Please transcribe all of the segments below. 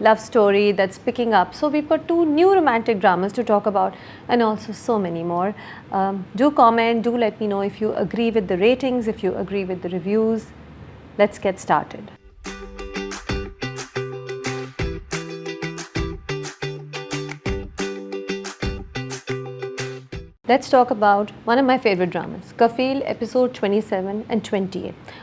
love story that's picking up. So we've got 2 new romantic dramas to talk about and also so many more. Do comment, do let me know if you agree with the ratings, if you agree with the reviews. Let's get started. Let's talk about one of my favorite dramas, Kafil episode 27 and 28.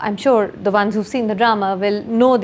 I'm sure the ones who've seen the drama will know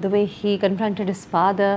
the way he confronted his father،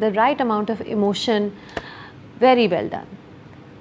the right amount of emotion، very well done۔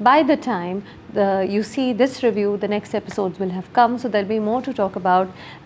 By the time you see this review, the next episodes will have come, so there'll be more to talk about.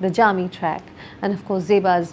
the Jami track, and of course Zeba's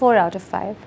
4 out of 5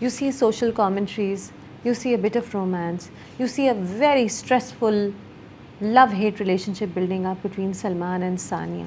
You see social commentaries, you see a bit of romance, you see a very stressful love-hate relationship building up between Salman and Sania.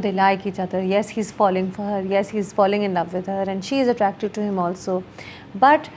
they like each other. Yes, he's falling for her, yes, he's falling in love with her, and she is attracted to him also. But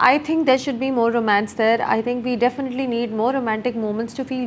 I think there should be more romance there. I think we definitely need more romantic moments to feel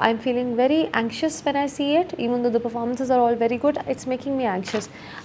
I'm feeling very anxious when I see it, even though the performances are all very good, it's making me anxious.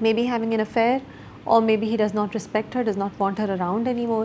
maybe having an affair, or maybe he does not respect her, does not want her around anymore.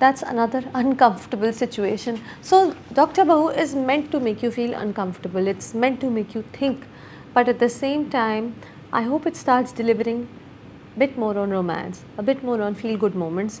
that's another uncomfortable situation. So Dr. Bahu is meant to make you feel uncomfortable, it's meant to make you think, but at the same time I hope it starts delivering bit more on romance, a bit more on feel good moments,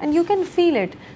and you can feel it.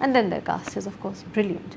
and then their cast is of course brilliant.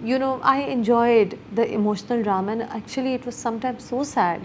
I enjoyed the emotional drama and actually it was sometimes so sad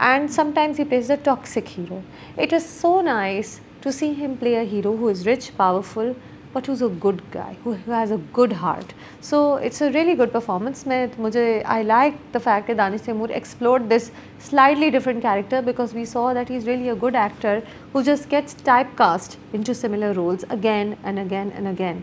and sometimes he plays the toxic hero. It is so nice to see him play a hero who is rich, powerful, but who's a good guy, who has a good heart. So it's a really good performance. I like the fact that Danish Taimur explored this slightly different character because we saw that he's really a good actor who just gets typecast into similar roles again and again and again.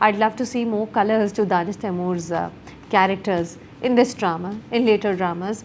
I'd love to see more colors to Danish Taimur's characters in this drama, in later dramas.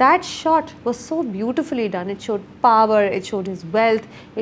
That shot was so beautifully done. It showed power, it showed his wealth,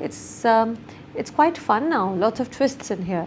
It's quite fun now, lots of twists in here.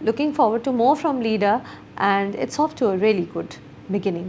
Looking forward to more from Leader, and it's off to a really good beginning.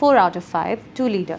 4 out of 5 to Leader.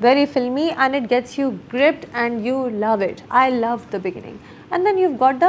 very filmy, and it gets you gripped and you love it. I love the beginning. And then you've got the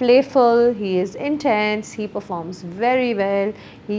playful, he is intense, he performs very well, he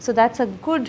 So that's a good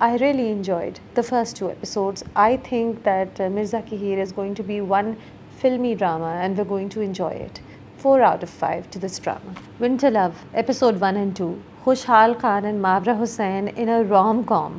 I really enjoyed the first 2 episodes. I think that Mirza Ki Heer is going to be one filmy drama and we're going to enjoy it. 4 out of 5 to this drama. Winter Love, episode 1 and 2. Khushhal Khan and Mavra Hussain in a rom-com.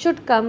should come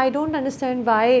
I don't understand why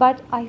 but I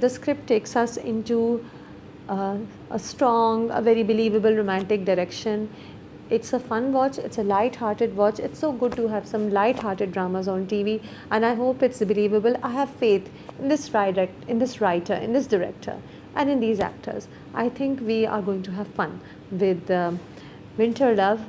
the script takes us into a strong, a very believable romantic direction. It's a fun watch, it's a light-hearted watch. It's so good to have some light-hearted dramas on TV, and I hope it's believable. I have faith in this writer, in this director, and in these actors. I think we are going to have fun with Winter Love,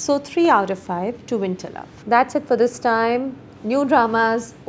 So 3 out of 5 to Winter Love. That's it for this time. New dramas,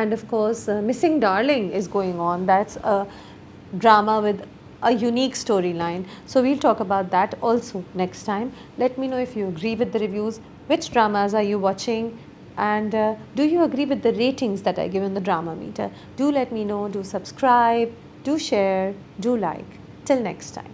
And of course Missing Darling is going on. That's a drama with a unique storyline. So we'll talk about that also next time. Let me know if you agree with the reviews. Which dramas are you watching? And do you agree with the ratings that I give in the drama meter? Do let me know. Do subscribe. Do share. Do like. Till next time.